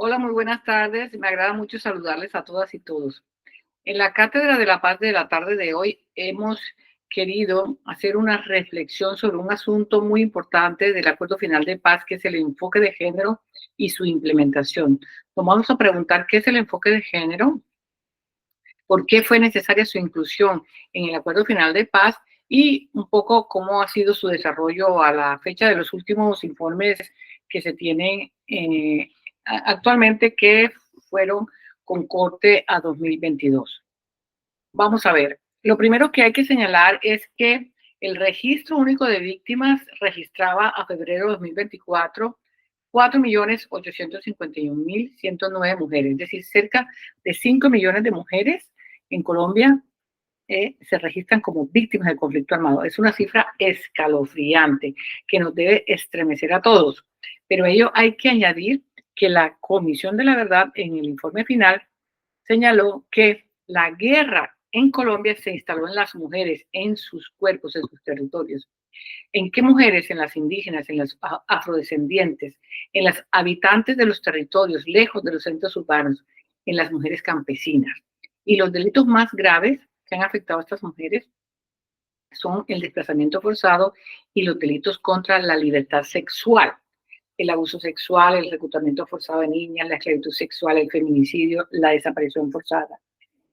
Hola, muy buenas tardes. Me agrada mucho saludarles a todas y todos. En la Cátedra de la Paz de la tarde de hoy hemos querido hacer una reflexión sobre un asunto muy importante del Acuerdo Final de Paz, que es el enfoque de género y su implementación. Nos vamos a preguntar qué es el enfoque de género, por qué fue necesaria su inclusión en el Acuerdo Final de Paz y un poco cómo ha sido su desarrollo a la fecha de los últimos informes que se tienen actualmente, que fueron con corte a 2022. Vamos a ver, lo primero que hay que señalar es que el Registro Único de Víctimas registraba a febrero de 2024 4.851.109 mujeres, es decir, cerca de 5 millones de mujeres en Colombia se registran como víctimas del conflicto armado. Es una cifra escalofriante que nos debe estremecer a todos. Pero a ello hay que añadir que la Comisión de la Verdad en el informe final señaló que la guerra en Colombia se instaló en las mujeres, en sus cuerpos, en sus territorios. ¿En qué mujeres? En las indígenas, en las afrodescendientes, en las habitantes de los territorios lejos de los centros urbanos, en las mujeres campesinas. Y los delitos más graves que han afectado a estas mujeres son el desplazamiento forzado y los delitos contra la libertad sexual, el abuso sexual, el reclutamiento forzado de niñas, la esclavitud sexual, el feminicidio, la desaparición forzada.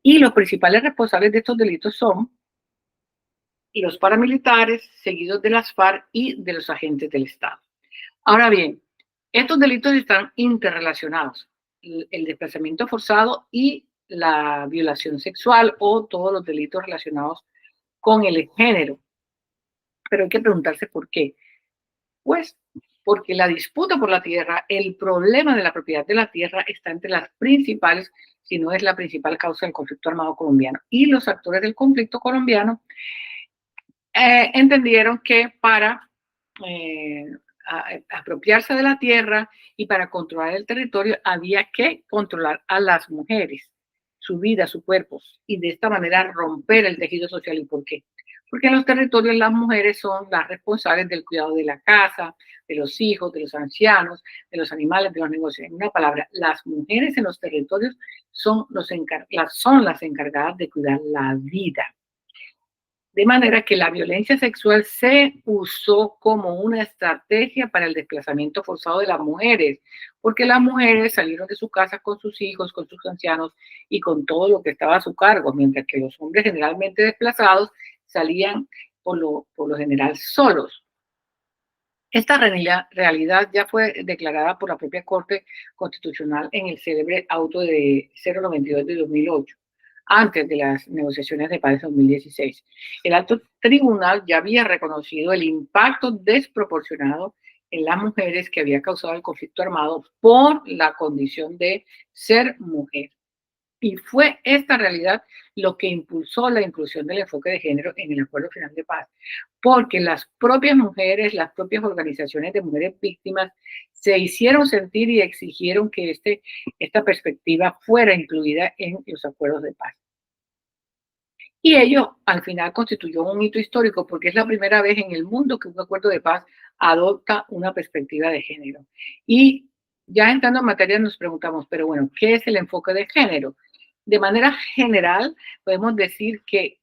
Y los principales responsables de estos delitos son los paramilitares, seguidos de las FARC y de los agentes del Estado. Ahora bien, estos delitos están interrelacionados, el desplazamiento forzado y la violación sexual o todos los delitos relacionados con el género. Pero hay que preguntarse por qué. Pues porque la disputa por la tierra, el problema de la propiedad de la tierra está entre las principales, si no es la principal causa del conflicto armado colombiano. Y los actores del conflicto colombiano entendieron que para apropiarse de la tierra y para controlar el territorio había que controlar a las mujeres, su vida, su cuerpo, y de esta manera romper el tejido social. ¿Y por qué? Porque en los territorios las mujeres son las responsables del cuidado de la casa, de los hijos, de los ancianos, de los animales, de los negocios. En una palabra, las mujeres en los territorios son las encargadas de cuidar la vida. De manera que la violencia sexual se usó como una estrategia para el desplazamiento forzado de las mujeres, porque las mujeres salieron de su casa con sus hijos, con sus ancianos y con todo lo que estaba a su cargo, mientras que los hombres generalmente desplazados salían por lo general solos. Esta realidad ya fue declarada por la propia Corte Constitucional en el célebre auto de 092 de 2008, antes de las negociaciones de paz de 2016. El alto tribunal ya había reconocido el impacto desproporcionado en las mujeres que había causado el conflicto armado por la condición de ser mujer. Y fue esta realidad lo que impulsó la inclusión del enfoque de género en el Acuerdo Final de Paz, porque las propias mujeres, las propias organizaciones de mujeres víctimas se hicieron sentir y exigieron que esta perspectiva fuera incluida en los acuerdos de paz. Y ello al final constituyó un hito histórico porque es la primera vez en el mundo que un acuerdo de paz adopta una perspectiva de género. Y ya entrando en materia nos preguntamos, pero bueno, ¿qué es el enfoque de género? De manera general, podemos decir que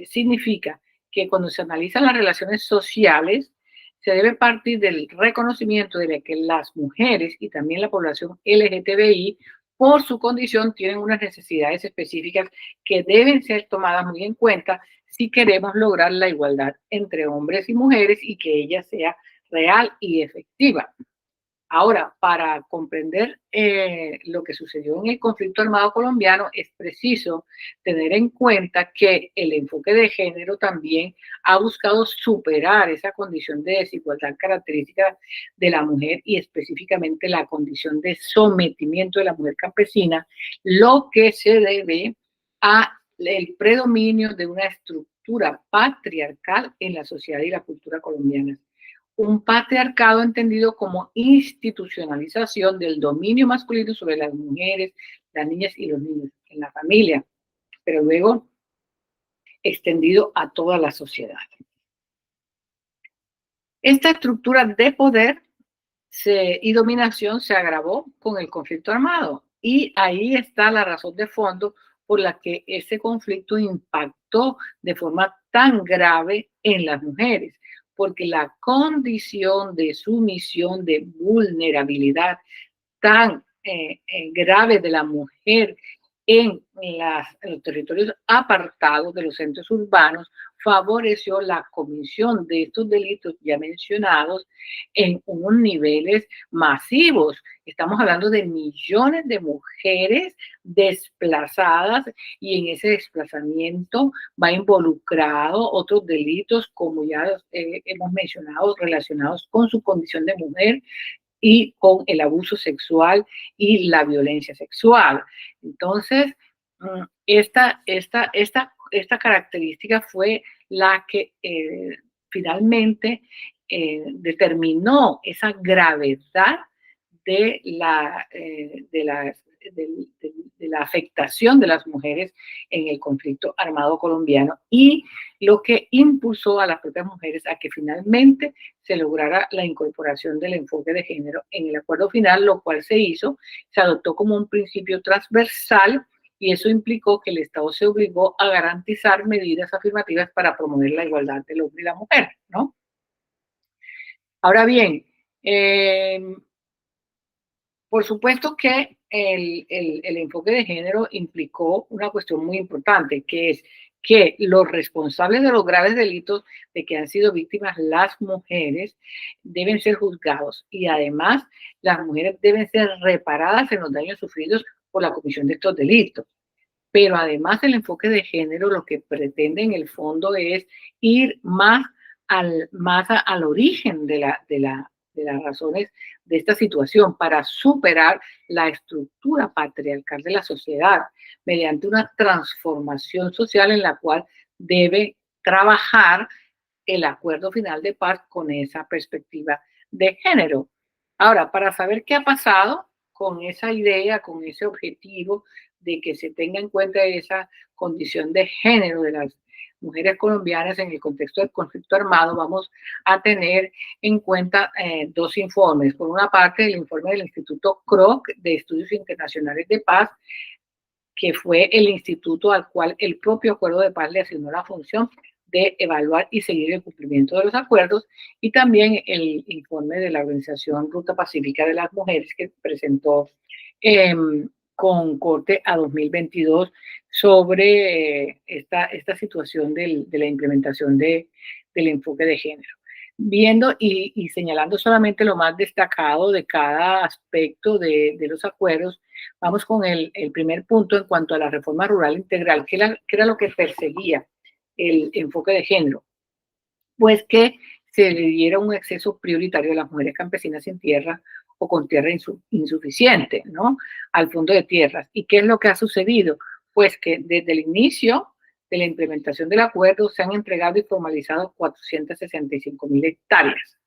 significa que cuando se analizan las relaciones sociales, se debe partir del reconocimiento de que las mujeres y también la población LGTBI, por su condición, tienen unas necesidades específicas que deben ser tomadas muy en cuenta si queremos lograr la igualdad entre hombres y mujeres y que ella sea real y efectiva. Ahora, para comprender lo que sucedió en el conflicto armado colombiano, es preciso tener en cuenta que el enfoque de género también ha buscado superar esa condición de desigualdad característica de la mujer y específicamente la condición de sometimiento de la mujer campesina, lo que se debe al predominio de una estructura patriarcal en la sociedad y la cultura colombiana. Un patriarcado entendido como institucionalización del dominio masculino sobre las mujeres, las niñas y los niños en la familia, pero luego extendido a toda la sociedad. Esta estructura de poder y dominación se agravó con el conflicto armado. Y ahí está la razón de fondo por la que ese conflicto impactó de forma tan grave en las mujeres, porque la condición de sumisión, de vulnerabilidad tan grave de la mujer en los territorios apartados de los centros urbanos favoreció la comisión de estos delitos ya mencionados en unos niveles masivos. Estamos hablando de millones de mujeres desplazadas y en ese desplazamiento va involucrado otros delitos, como ya hemos mencionado, relacionados con su condición de mujer y con el abuso sexual y la violencia sexual. Entonces, esta característica fue la que finalmente determinó esa gravedad de la afectación de las mujeres en el conflicto armado colombiano y lo que impulsó a las propias mujeres a que finalmente se lograra la incorporación del enfoque de género en el acuerdo final, lo cual se adoptó como un principio transversal y eso implicó que el Estado se obligó a garantizar medidas afirmativas para promover la igualdad del hombre y la mujer, ¿no? Ahora bien, por supuesto que el enfoque de género implicó una cuestión muy importante, que es que los responsables de los graves delitos de que han sido víctimas las mujeres deben ser juzgados y además las mujeres deben ser reparadas en los daños sufridos por la comisión de estos delitos. Pero además el enfoque de género lo que pretende en el fondo es ir más al origen de las razones de esta situación para superar la estructura patriarcal de la sociedad mediante una transformación social en la cual debe trabajar el acuerdo final de paz con esa perspectiva de género. Ahora, para saber qué ha pasado con esa idea, con ese objetivo de que se tenga en cuenta esa condición de género de las mujeres colombianas en el contexto del conflicto armado, vamos a tener en cuenta dos informes. Por una parte, el informe del Instituto Kroc de Estudios Internacionales de Paz, que fue el instituto al cual el propio acuerdo de paz le asignó la función de evaluar y seguir el cumplimiento de los acuerdos, y también el informe de la Organización Ruta Pacífica de las Mujeres que presentó con corte a 2022 sobre esta situación de la implementación del enfoque de género. Viendo y señalando solamente lo más destacado de cada aspecto de los acuerdos, vamos con el primer punto en cuanto a la reforma rural integral. ¿Qué era lo que perseguía el enfoque de género? Pues que se le diera un acceso prioritario a las mujeres campesinas sin tierra o con tierra insuficiente, ¿no? Al fondo de tierras. ¿Y qué es lo que ha sucedido? Pues que desde el inicio de la implementación del acuerdo se han entregado y formalizado 465.000 hectáreas,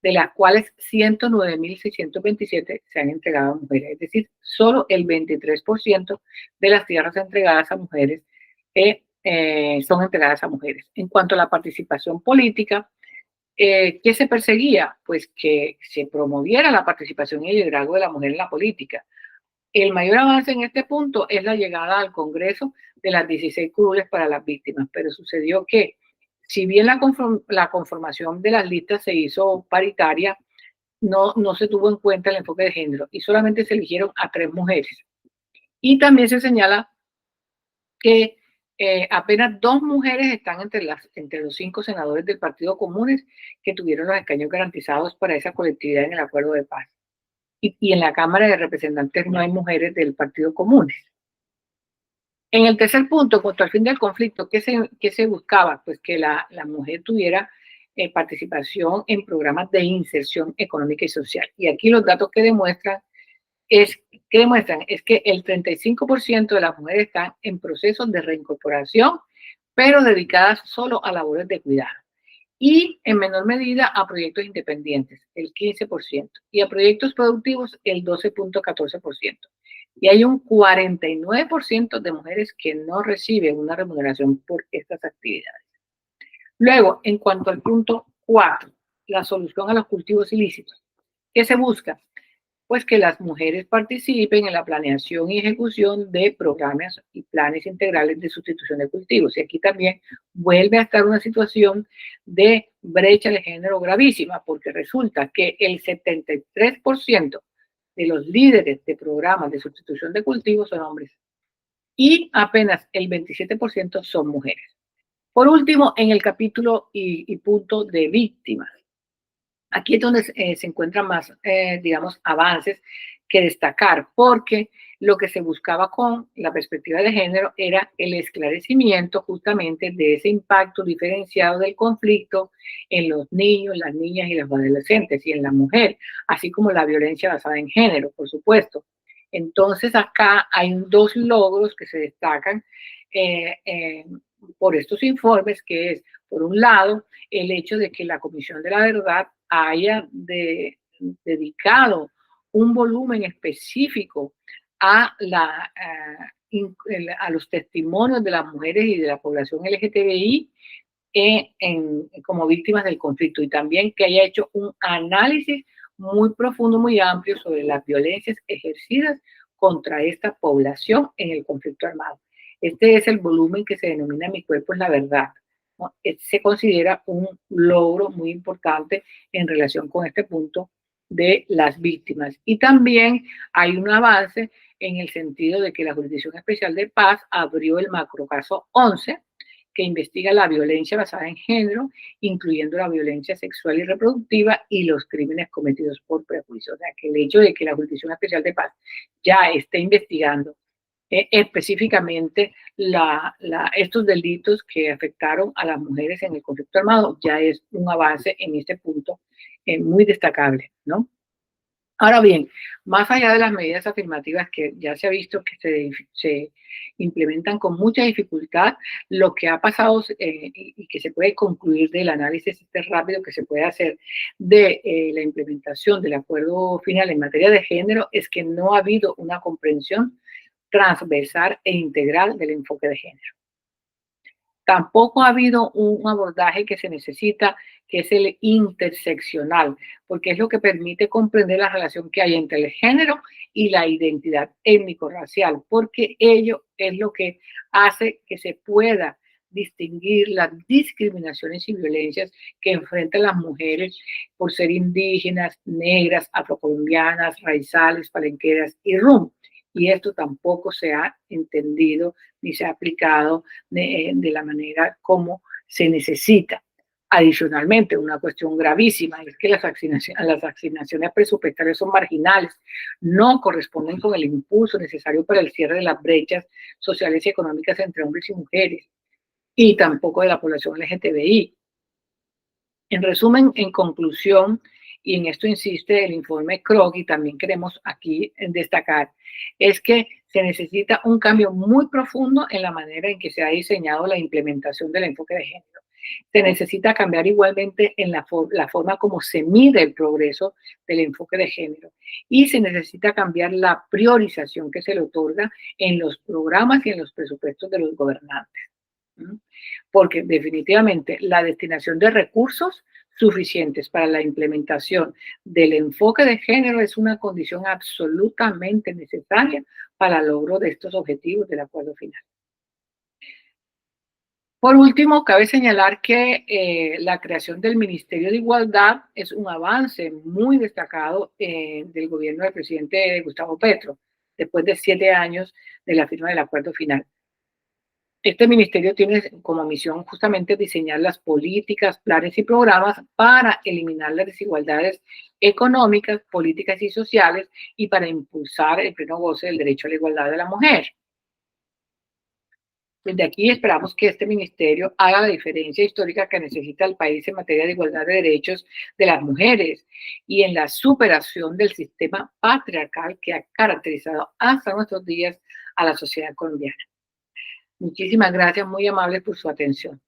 de las cuales 109.627 se han entregado a mujeres, es decir, solo el 23% de las tierras entregadas a mujeres son entregadas a mujeres. En cuanto a la participación política, ¿qué se perseguía? Pues que se promoviera la participación y el liderazgo de la mujer en la política. El mayor avance en este punto es la llegada al Congreso de las 16 curules para las víctimas, pero sucedió que, si bien la conformación de las listas se hizo paritaria, no se tuvo en cuenta el enfoque de género y solamente se eligieron a 3 mujeres. Y también se señala que apenas 2 mujeres están entre los 5 senadores del Partido Comunes que tuvieron los escaños garantizados para esa colectividad en el acuerdo de paz. Y en la Cámara de Representantes no hay mujeres del Partido Comunes. En el tercer punto, cuanto al fin del conflicto, ¿qué se buscaba? Pues que la mujer tuviera participación en programas de inserción económica y social. Y aquí los datos que demuestran es que el 35% de las mujeres están en procesos de reincorporación, pero dedicadas solo a labores de cuidado. Y en menor medida a proyectos independientes, el 15%, y a proyectos productivos, el 12.14%. Y hay un 49% de mujeres que no reciben una remuneración por estas actividades. Luego, en cuanto al punto 4, la solución a los cultivos ilícitos. ¿Qué se busca? Pues que las mujeres participen en la planeación y ejecución de programas y planes integrales de sustitución de cultivos. Y aquí también vuelve a estar una situación de brecha de género gravísima, porque resulta que el 73% de los líderes de programas de sustitución de cultivos son hombres y apenas el 27% son mujeres. Por último, en el capítulo y punto de víctimas. Aquí es donde se encuentran más, digamos, avances que destacar, porque lo que se buscaba con la perspectiva de género era el esclarecimiento justamente de ese impacto diferenciado del conflicto en los niños, las niñas y los adolescentes y en la mujer, así como la violencia basada en género, por supuesto. Entonces acá hay dos logros que se destacan eh, eh, por estos informes, que es, por un lado, el hecho de que la Comisión de la Verdad haya dedicado un volumen específico a, a los testimonios de las mujeres y de la población LGTBI como víctimas del conflicto, y también que haya hecho un análisis muy profundo, muy amplio sobre las violencias ejercidas contra esta población en el conflicto armado. Este es el volumen que se denomina Mi cuerpo es la verdad, ¿no? Se considera un logro muy importante en relación con este punto de las víctimas. Y también hay un avance en el sentido de que la Jurisdicción Especial de Paz abrió el macrocaso 11, que investiga la violencia basada en género, incluyendo la violencia sexual y reproductiva y los crímenes cometidos por prejuicio. O sea, que el hecho de que la Jurisdicción Especial de Paz ya esté investigando específicamente estos delitos que afectaron a las mujeres en el conflicto armado, ya es un avance en este punto muy destacable, ¿no? Ahora bien, más allá de las medidas afirmativas que ya se ha visto que se implementan con mucha dificultad, lo que ha pasado y que se puede concluir del análisis este rápido que se puede hacer de la implementación del acuerdo final en materia de género es que no ha habido una comprensión transversal e integral del enfoque de género. Tampoco ha habido un abordaje que se necesita, que es el interseccional, porque es lo que permite comprender la relación que hay entre el género y la identidad étnico-racial, porque ello es lo que hace que se pueda distinguir las discriminaciones y violencias que enfrentan las mujeres por ser indígenas, negras, afrocolombianas, raizales, palenqueras y rum. Y esto tampoco se ha entendido ni se ha aplicado de la manera como se necesita. Adicionalmente, una cuestión gravísima es que las asignaciones presupuestarias son marginales, no corresponden con el impulso necesario para el cierre de las brechas sociales y económicas entre hombres y mujeres, y tampoco de la población LGTBI. En resumen, en conclusión, y en esto insiste el informe Krog, y también queremos aquí destacar, es que se necesita un cambio muy profundo en la manera en que se ha diseñado la implementación del enfoque de género. Se necesita cambiar igualmente en la forma como se mide el progreso del enfoque de género, y se necesita cambiar la priorización que se le otorga en los programas y en los presupuestos de los gobernantes. Porque definitivamente la destinación de recursos suficientes para la implementación del enfoque de género es una condición absolutamente necesaria para el logro de estos objetivos del acuerdo final. Por último, cabe señalar que la creación del Ministerio de Igualdad es un avance muy destacado del gobierno del presidente Gustavo Petro, después de 7 años de la firma del acuerdo final. Este ministerio tiene como misión justamente diseñar las políticas, planes y programas para eliminar las desigualdades económicas, políticas y sociales y para impulsar el pleno goce del derecho a la igualdad de la mujer. Desde aquí esperamos que este ministerio haga la diferencia histórica que necesita el país en materia de igualdad de derechos de las mujeres y en la superación del sistema patriarcal que ha caracterizado hasta nuestros días a la sociedad colombiana. Muchísimas gracias, muy amables por su atención.